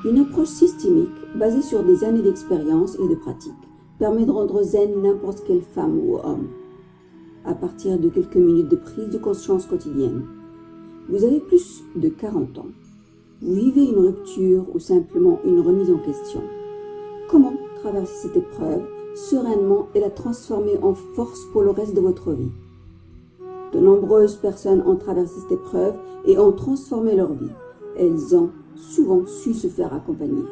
Une approche systémique basée sur des années d'expérience et de pratique permet de rendre zen n'importe quelle femme ou homme à partir de quelques minutes de prise de conscience quotidienne. Vous avez plus de 40 ans. Vous vivez une rupture ou simplement une remise en question. Comment traverser cette épreuve sereinement et la transformer en force pour le reste de votre vie? De nombreuses personnes ont traversé cette épreuve et ont transformé leur vie. Elles ont souvent su se faire accompagner.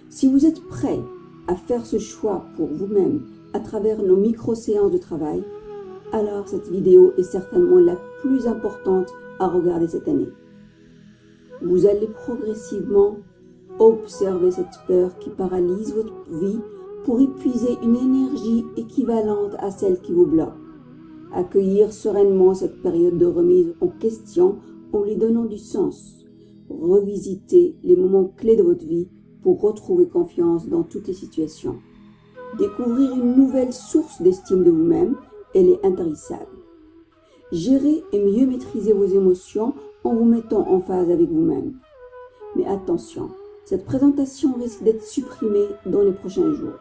Si vous êtes prêt à faire ce choix pour vous-même à travers nos micro-séances de travail, alors cette vidéo est certainement la plus importante à regarder cette année. Vous allez progressivement observer cette peur qui paralyse votre vie pour épuiser une énergie équivalente à celle qui vous bloque. Accueillir sereinement cette période de remise en question en lui donnant du sens. Revisiter les moments clés de votre vie pour retrouver confiance dans toutes les situations. Découvrir une nouvelle source d'estime de vous-même, elle est intarissable. Gérer et mieux maîtriser vos émotions en vous mettant en phase avec vous-même. Mais attention, cette présentation risque d'être supprimée dans les prochains jours.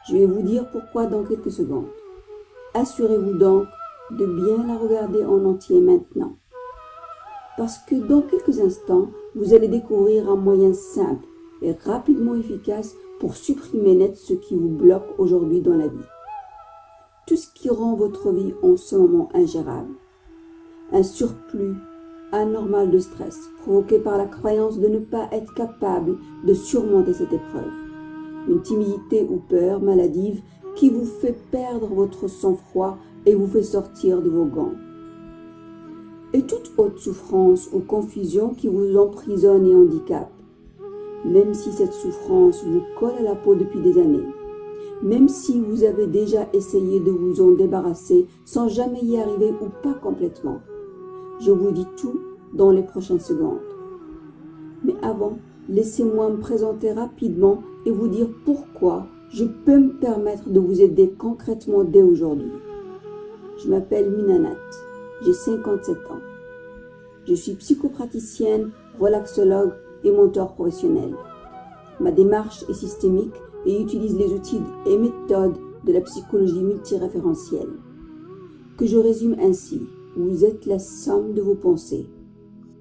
Je vais vous dire pourquoi dans quelques secondes. Assurez-vous donc de bien la regarder en entier maintenant. Parce que dans quelques instants, vous allez découvrir un moyen simple et rapidement efficace pour supprimer net ce qui vous bloque aujourd'hui dans la vie. Tout ce qui rend votre vie en ce moment ingérable. Un surplus anormal de stress provoqué par la croyance de ne pas être capable de surmonter cette épreuve. Une timidité ou peur maladive qui vous fait perdre votre sang-froid et vous fait sortir de vos gants. Et toute autre souffrance ou confusion qui vous emprisonne et handicape. Même si cette souffrance vous colle à la peau depuis des années. Même si vous avez déjà essayé de vous en débarrasser sans jamais y arriver ou pas complètement. Je vous dis tout dans les prochaines secondes. Mais avant, laissez-moi me présenter rapidement et vous dire pourquoi je peux me permettre de vous aider concrètement dès aujourd'hui. Je m'appelle Minanat, j'ai 57 ans. Je suis psychopraticienne, relaxologue et mentor professionnel. Ma démarche est systémique et utilise les outils et méthodes de la psychologie multiréférentielle. Que je résume ainsi, vous êtes la somme de vos pensées.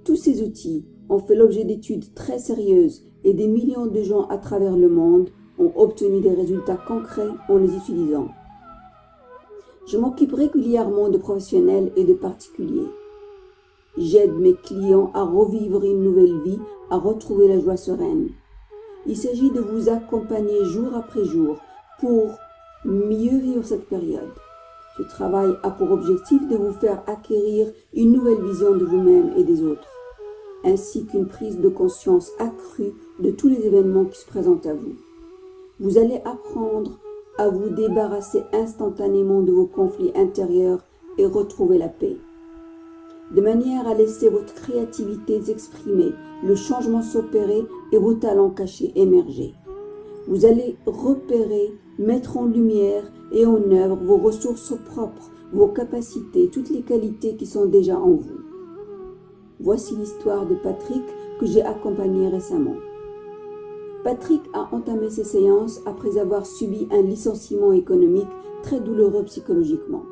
Tous ces outils ont fait l'objet d'études très sérieuses et des millions de gens à travers le monde ont obtenu des résultats concrets en les utilisant. Je m'occupe régulièrement de professionnels et de particuliers. J'aide mes clients à revivre une nouvelle vie, à retrouver la joie sereine. Il s'agit de vous accompagner jour après jour pour mieux vivre cette période. Ce travail a pour objectif de vous faire acquérir une nouvelle vision de vous-même et des autres, ainsi qu'une prise de conscience accrue de tous les événements qui se présentent à vous. Vous allez apprendre à vous débarrasser instantanément de vos conflits intérieurs et retrouver la paix. De manière à laisser votre créativité s'exprimer, le changement s'opérer et vos talents cachés émerger. Vous allez repérer, mettre en lumière et en œuvre vos ressources propres, vos capacités, toutes les qualités qui sont déjà en vous. Voici l'histoire de Patrick que j'ai accompagné récemment. Patrick a entamé ses séances après avoir subi un licenciement économique très douloureux psychologiquement.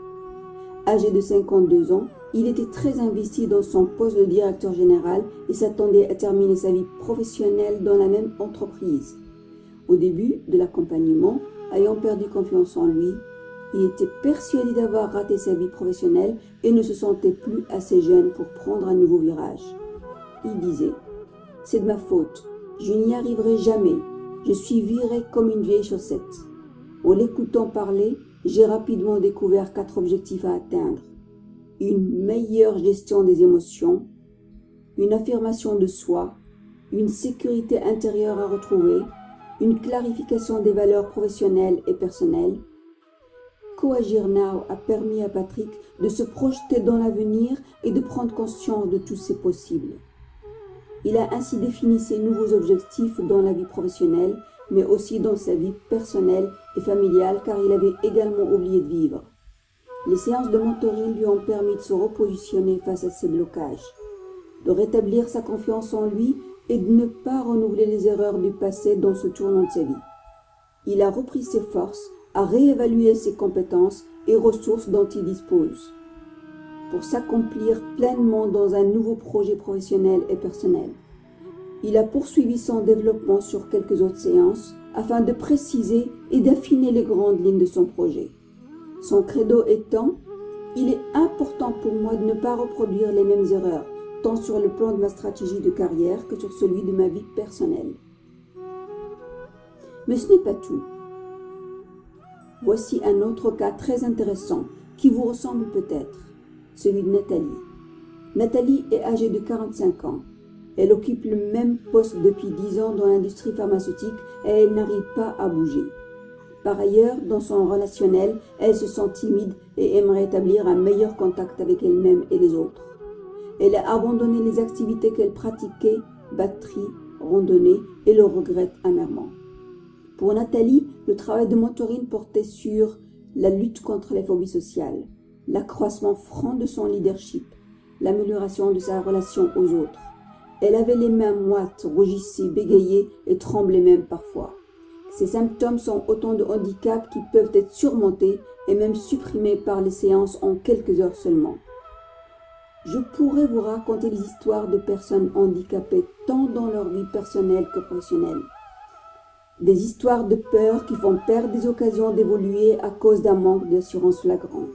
Âgé de 52 ans, il était très investi dans son poste de directeur général et s'attendait à terminer sa vie professionnelle dans la même entreprise. Au début de l'accompagnement, ayant perdu confiance en lui, il était persuadé d'avoir raté sa vie professionnelle et ne se sentait plus assez jeune pour prendre un nouveau virage. Il disait « C'est de ma faute, je n'y arriverai jamais, je suis viré comme une vieille chaussette. » En l'écoutant parler, j'ai rapidement découvert 4 objectifs à atteindre. Une meilleure gestion des émotions, une affirmation de soi, une sécurité intérieure à retrouver, une clarification des valeurs professionnelles et personnelles. Coagir Now a permis à Patrick de se projeter dans l'avenir et de prendre conscience de tous ses possibles. Il a ainsi défini ses nouveaux objectifs dans la vie professionnelle, mais aussi dans sa vie personnelle et familiale, car il avait également oublié de vivre. Les séances de mentoring lui ont permis de se repositionner face à ses blocages, de rétablir sa confiance en lui et de ne pas renouveler les erreurs du passé dans ce tournant de sa vie. Il a repris ses forces, a réévalué ses compétences et ressources dont il dispose pour s'accomplir pleinement dans un nouveau projet professionnel et personnel. Il a poursuivi son développement sur quelques autres séances afin de préciser et d'affiner les grandes lignes de son projet. Son credo étant « Il est important pour moi de ne pas reproduire les mêmes erreurs, tant sur le plan de ma stratégie de carrière que sur celui de ma vie personnelle. » Mais ce n'est pas tout. Voici un autre cas très intéressant qui vous ressemble peut-être, celui de Nathalie. Nathalie est âgée de 45 ans. Elle occupe le même poste depuis 10 ans dans l'industrie pharmaceutique et elle n'arrive pas à bouger. Par ailleurs, dans son relationnel, elle se sent timide et aimerait établir un meilleur contact avec elle-même et les autres. Elle a abandonné les activités qu'elle pratiquait, batterie, randonnée, et le regrette amèrement. Pour Nathalie, le travail de mentoring portait sur la lutte contre les phobies sociales, l'accroissement franc de son leadership, l'amélioration de sa relation aux autres. Elle avait les mains moites, rougissait, bégayait et tremblait même parfois. Ces symptômes sont autant de handicaps qui peuvent être surmontés et même supprimés par les séances en quelques heures seulement. Je pourrais vous raconter des histoires de personnes handicapées tant dans leur vie personnelle que professionnelle. Des histoires de peur qui font perdre des occasions d'évoluer à cause d'un manque d'assurance flagrant.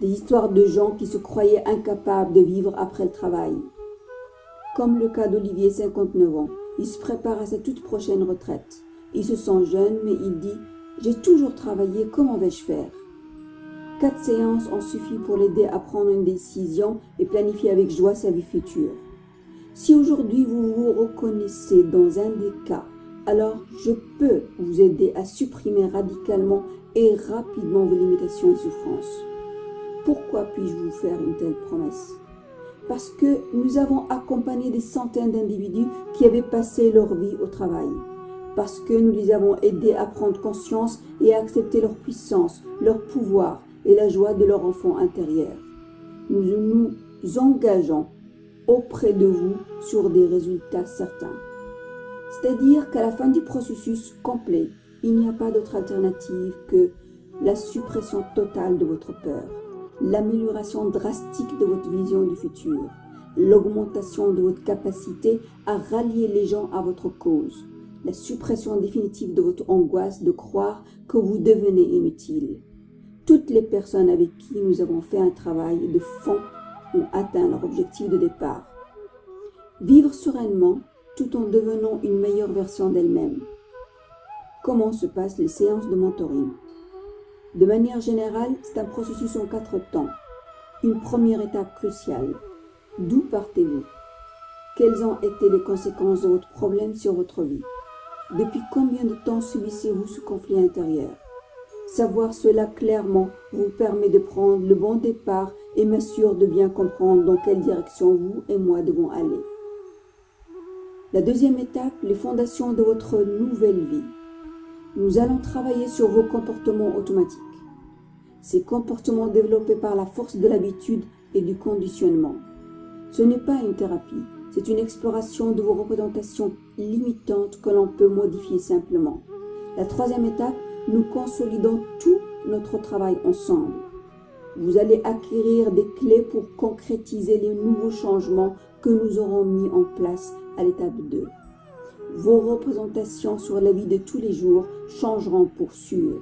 Des histoires de gens qui se croyaient incapables de vivre après le travail. Comme le cas d'Olivier, 59 ans, il se prépare à sa toute prochaine retraite. Il se sent jeune, mais il dit « J'ai toujours travaillé, comment vais-je faire ?» 4 séances ont suffi pour l'aider à prendre une décision et planifier avec joie sa vie future. Si aujourd'hui vous vous reconnaissez dans un des cas, alors je peux vous aider à supprimer radicalement et rapidement vos limitations et souffrances. Pourquoi puis-je vous faire une telle promesse ? Parce que nous avons accompagné des centaines d'individus qui avaient passé leur vie au travail. Parce que nous les avons aidés à prendre conscience et à accepter leur puissance, leur pouvoir et la joie de leur enfant intérieur. Nous nous engageons auprès de vous sur des résultats certains. C'est-à-dire qu'à la fin du processus complet, il n'y a pas d'autre alternative que la suppression totale de votre peur, l'amélioration drastique de votre vision du futur, l'augmentation de votre capacité à rallier les gens à votre cause, la suppression définitive de votre angoisse de croire que vous devenez inutile. Toutes les personnes avec qui nous avons fait un travail de fond ont atteint leur objectif de départ. Vivre sereinement tout en devenant une meilleure version d'elle-même. Comment se passent les séances de mentoring ? De manière générale, c'est un processus en 4 temps. Une première étape cruciale. D'où partez-vous ? Quelles ont été les conséquences de votre problème sur votre vie ? Depuis combien de temps subissez-vous ce conflit intérieur ? Savoir cela clairement vous permet de prendre le bon départ et m'assure de bien comprendre dans quelle direction vous et moi devons aller. La deuxième étape, les fondations de votre nouvelle vie. Nous allons travailler sur vos comportements automatiques. Ces comportements développés par la force de l'habitude et du conditionnement. Ce n'est pas une thérapie, c'est une exploration de vos représentations limitantes que l'on peut modifier simplement. La troisième étape, nous consolidons tout notre travail ensemble. Vous allez acquérir des clés pour concrétiser les nouveaux changements que nous aurons mis en place à l'étape 2. Vos représentations sur la vie de tous les jours changeront pour sûr.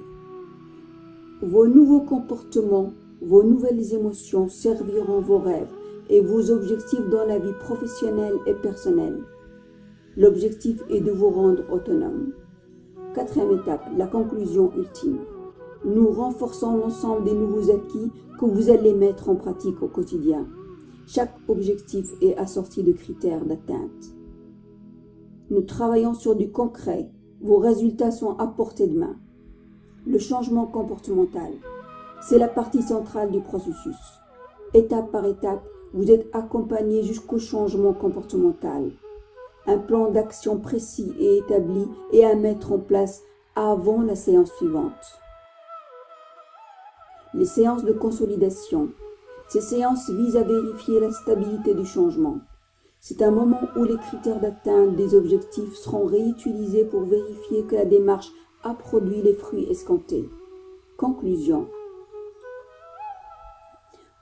Vos nouveaux comportements, vos nouvelles émotions serviront vos rêves et vos objectifs dans la vie professionnelle et personnelle. L'objectif est de vous rendre autonome. Quatrième étape, la conclusion ultime. Nous renforçons l'ensemble des nouveaux acquis que vous allez mettre en pratique au quotidien. Chaque objectif est assorti de critères d'atteinte. Nous travaillons sur du concret. Vos résultats sont à portée de main. Le changement comportemental, c'est la partie centrale du processus. Étape par étape, vous êtes accompagné jusqu'au changement comportemental. Un plan d'action précis est établi et à mettre en place avant la séance suivante. Les séances de consolidation. Ces séances visent à vérifier la stabilité du changement. C'est un moment où les critères d'atteinte des objectifs seront réutilisés pour vérifier que la démarche a produit les fruits escomptés. Conclusion.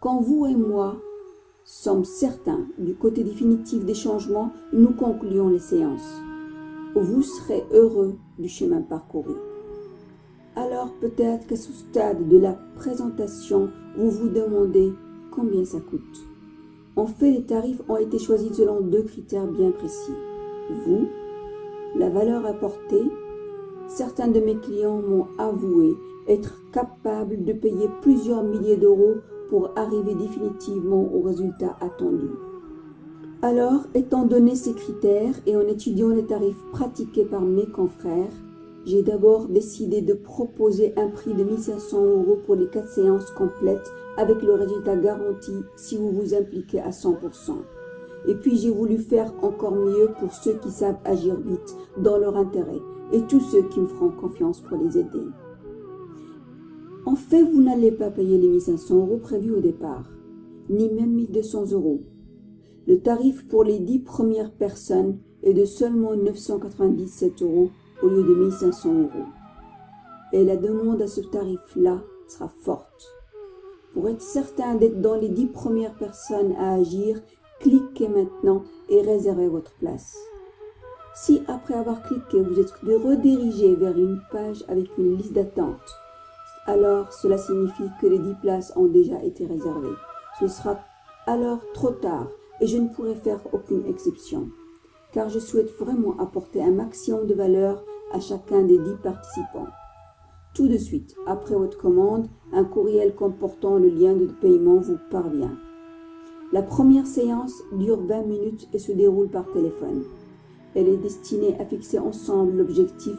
Quand vous et moi sommes certains du côté définitif des changements, nous concluons les séances. Vous serez heureux du chemin parcouru. Alors peut-être qu'à ce stade de la présentation, vous vous demandez combien ça coûte. En fait, les tarifs ont été choisis selon 2 critères bien précis. Vous, la valeur apportée. Certains de mes clients m'ont avoué être capables de payer plusieurs milliers d'euros pour arriver définitivement au résultat attendu. Alors, étant donné ces critères et en étudiant les tarifs pratiqués par mes confrères, j'ai d'abord décidé de proposer un prix de 1 500 € pour les 4 séances complètes avec le résultat garanti si vous vous impliquez à 100%. Et puis j'ai voulu faire encore mieux pour ceux qui savent agir vite dans leur intérêt et tous ceux qui me feront confiance pour les aider. En fait, vous n'allez pas payer les 1 500 € prévus au départ, ni même 1 200 €. Le tarif pour les 10 premières personnes est de seulement 997 € au lieu de 1 500 €. Et la demande à ce tarif-là sera forte. Pour être certain d'être dans les 10 premières personnes à agir, cliquez maintenant et réservez votre place. Si après avoir cliqué, vous êtes redirigé vers une page avec une liste d'attente, alors cela signifie que les 10 places ont déjà été réservées. Ce sera alors trop tard et je ne pourrai faire aucune exception, car je souhaite vraiment apporter un maximum de valeur à chacun des 10 participants. Tout de suite, après votre commande, un courriel comportant le lien de paiement vous parvient. La première séance dure 20 minutes et se déroule par téléphone. Elle est destinée à fixer ensemble l'objectif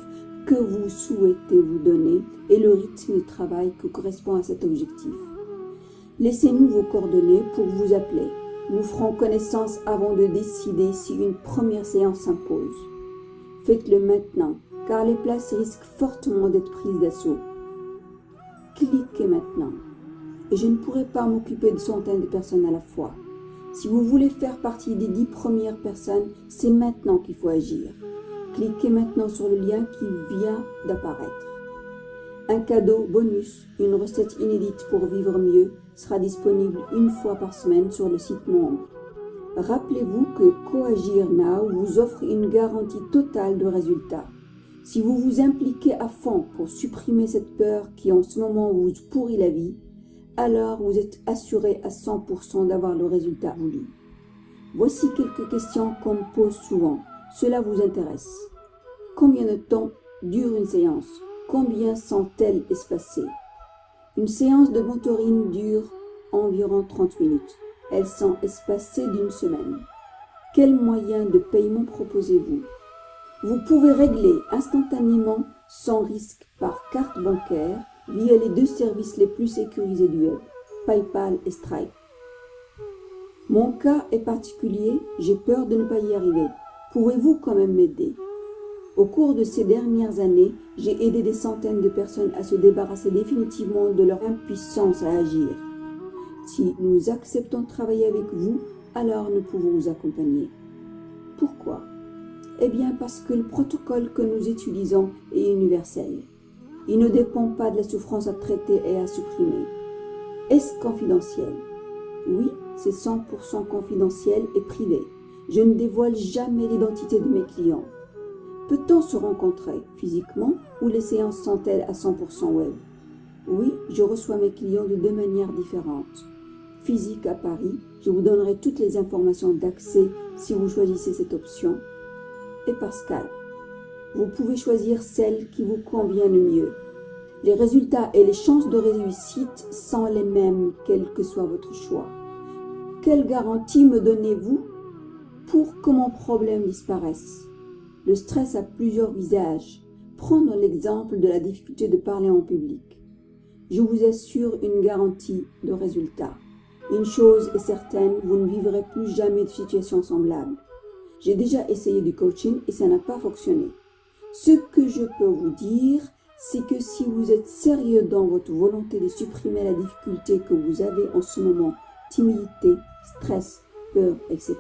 que vous souhaitez vous donner et le rythme de travail qui correspond à cet objectif. Laissez-nous vos coordonnées pour vous appeler. Nous ferons connaissance avant de décider si une première séance s'impose. Faites-le maintenant, car les places risquent fortement d'être prises d'assaut. Cliquez maintenant. Et je ne pourrai pas m'occuper de centaines de personnes à la fois. Si vous voulez faire partie des 10 premières personnes, c'est maintenant qu'il faut agir. Cliquez maintenant sur le lien qui vient d'apparaître. Un cadeau bonus, une recette inédite pour vivre mieux, sera disponible une fois par semaine sur le site membre. Rappelez-vous que Coagir Now vous offre une garantie totale de résultats. Si vous vous impliquez à fond pour supprimer cette peur qui en ce moment vous pourrit la vie, alors vous êtes assuré à 100% d'avoir le résultat voulu. Voici quelques questions qu'on me pose souvent. Cela vous intéresse? Combien de temps dure une séance? Combien sont-elles espacées? Une séance de mentoring dure environ 30 minutes. Elles sont espacées d'une semaine. Quel moyen de paiement proposez-vous? Vous pouvez régler instantanément sans risque par carte bancaire via les 2 services les plus sécurisés du web, PayPal et Stripe. Mon cas est particulier, j'ai peur de ne pas y arriver. Pouvez-vous quand même m'aider? Au cours de ces dernières années, j'ai aidé des centaines de personnes à se débarrasser définitivement de leur impuissance à agir. Si nous acceptons de travailler avec vous, alors nous pouvons vous accompagner. Pourquoi? Eh bien parce que le protocole que nous utilisons est universel. Il ne dépend pas de la souffrance à traiter et à supprimer. Est-ce confidentiel? Oui, c'est 100% confidentiel et privé. Je ne dévoile jamais l'identité de mes clients. Peut-on se rencontrer physiquement ou les séances sont-elles à 100% web? Oui, je reçois mes clients de 2 manières différentes. Physique à Paris, je vous donnerai toutes les informations d'accès si vous choisissez cette option. Et par Skype. Vous pouvez choisir celle qui vous convient le mieux. Les résultats et les chances de réussite sont les mêmes, quel que soit votre choix. Quelle garantie me donnez-vous pour que mon problème disparaisse? Le stress a plusieurs visages. Prenons l'exemple de la difficulté de parler en public. Je vous assure une garantie de résultat. Une chose est certaine, vous ne vivrez plus jamais de situation semblable. J'ai déjà essayé du coaching et ça n'a pas fonctionné. Ce que je peux vous dire, c'est que si vous êtes sérieux dans votre volonté de supprimer la difficulté que vous avez en ce moment, timidité, stress, peur, etc.,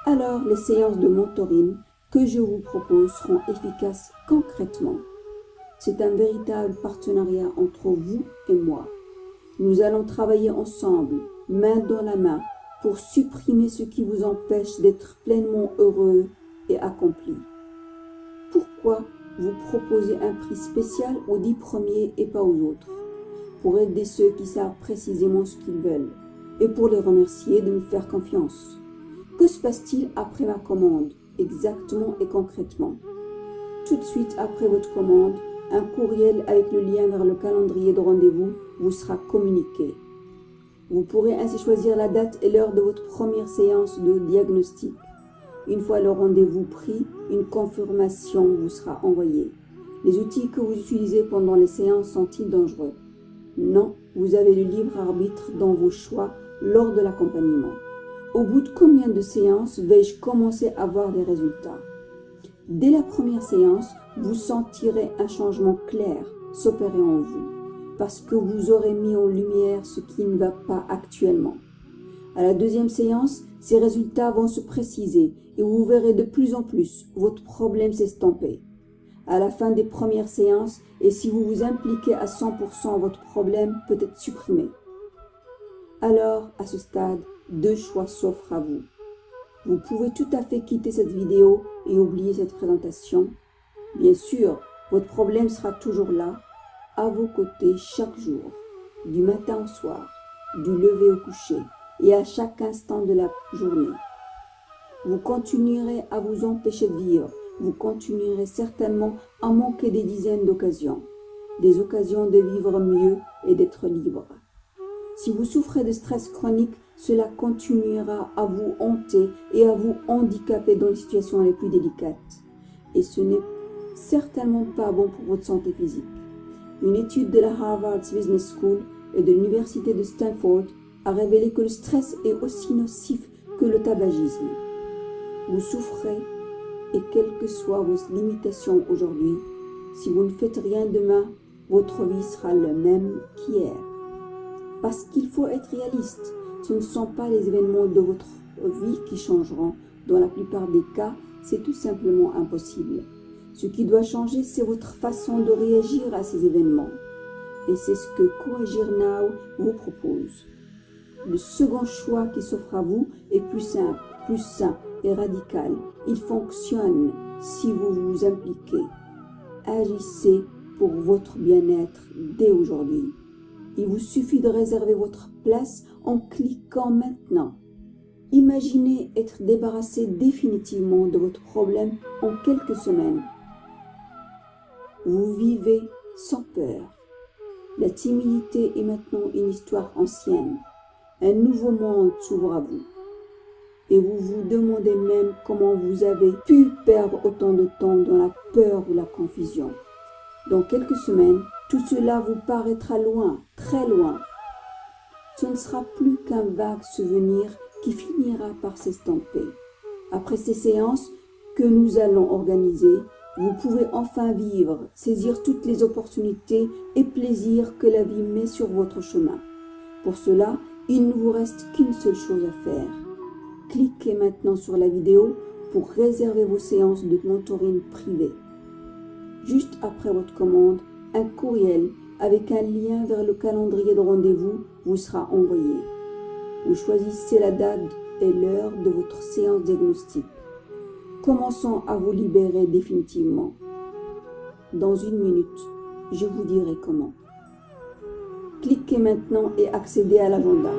Alors les séances de mentoring que je vous propose seront efficaces concrètement. C'est un véritable partenariat entre vous et moi. Nous allons travailler ensemble, main dans la main, pour supprimer ce qui vous empêche d'être pleinement heureux et accompli. Pourquoi vous proposez un prix spécial aux 10 premiers et pas aux autres? Pour aider ceux qui savent précisément ce qu'ils veulent et pour les remercier de me faire confiance. Que se passe-t-il après ma commande, exactement et concrètement? Tout de suite après votre commande, un courriel avec le lien vers le calendrier de rendez-vous vous sera communiqué. Vous pourrez ainsi choisir la date et l'heure de votre première séance de diagnostic. Une fois le rendez-vous pris, une confirmation vous sera envoyée. Les outils que vous utilisez pendant les séances sont-ils dangereux? Non, vous avez le libre arbitre dans vos choix lors de l'accompagnement. Au bout de combien de séances vais-je commencer à voir des résultats? Dès la première séance, vous sentirez un changement clair s'opérer en vous, parce que vous aurez mis en lumière ce qui ne va pas actuellement. À la deuxième séance, ces résultats vont se préciser et vous verrez de plus en plus votre problème s'estomper. À la fin des premières séances, et si vous vous impliquez à 100%, votre problème peut être supprimé. Alors, à ce stade, 2 choix s'offrent à vous. Vous pouvez tout à fait quitter cette vidéo et oublier cette présentation. Bien sûr, votre problème sera toujours là, à vos côtés chaque jour, du matin au soir, du lever au coucher et à chaque instant de la journée. Vous continuerez à vous empêcher de vivre. Vous continuerez certainement à manquer des dizaines d'occasions. Des occasions de vivre mieux et d'être libre. Si vous souffrez de stress chronique, cela continuera à vous hanter et à vous handicaper dans les situations les plus délicates. Et ce n'est certainement pas bon pour votre santé physique. Une étude de la Harvard Business School et de l'Université de Stanford a révélé que le stress est aussi nocif que le tabagisme. Vous souffrez et quelles que soient vos limitations aujourd'hui, si vous ne faites rien demain, votre vie sera la même qu'hier. Parce qu'il faut être réaliste, ce ne sont pas les événements de votre vie qui changeront. Dans la plupart des cas, c'est tout simplement impossible. Ce qui doit changer, c'est votre façon de réagir à ces événements. Et c'est ce que Coagir Now vous propose. Le second choix qui s'offre à vous est plus simple, plus sain et radical. Il fonctionne si vous vous impliquez. Agissez pour votre bien-être dès aujourd'hui. Il vous suffit de réserver votre place en cliquant maintenant. Imaginez être débarrassé définitivement de votre problème en quelques semaines. Vous vivez sans peur. La timidité est maintenant une histoire ancienne. Un nouveau monde s'ouvre à vous. Et vous vous demandez même comment vous avez pu perdre autant de temps dans la peur ou la confusion. Dans quelques semaines, tout cela vous paraîtra loin, très loin. Ce ne sera plus qu'un vague souvenir qui finira par s'estomper. Après ces séances que nous allons organiser, vous pouvez enfin vivre, saisir toutes les opportunités et plaisirs que la vie met sur votre chemin. Pour cela, il ne vous reste qu'une seule chose à faire. Cliquez maintenant sur la vidéo pour réserver vos séances de mentoring privé. Juste après votre commande, un courriel avec un lien vers le calendrier de rendez-vous vous sera envoyé. Vous choisissez la date et l'heure de votre séance diagnostique. Commençons à vous libérer définitivement. Dans 1 minute, je vous dirai comment. Cliquez maintenant et accédez à l'agenda.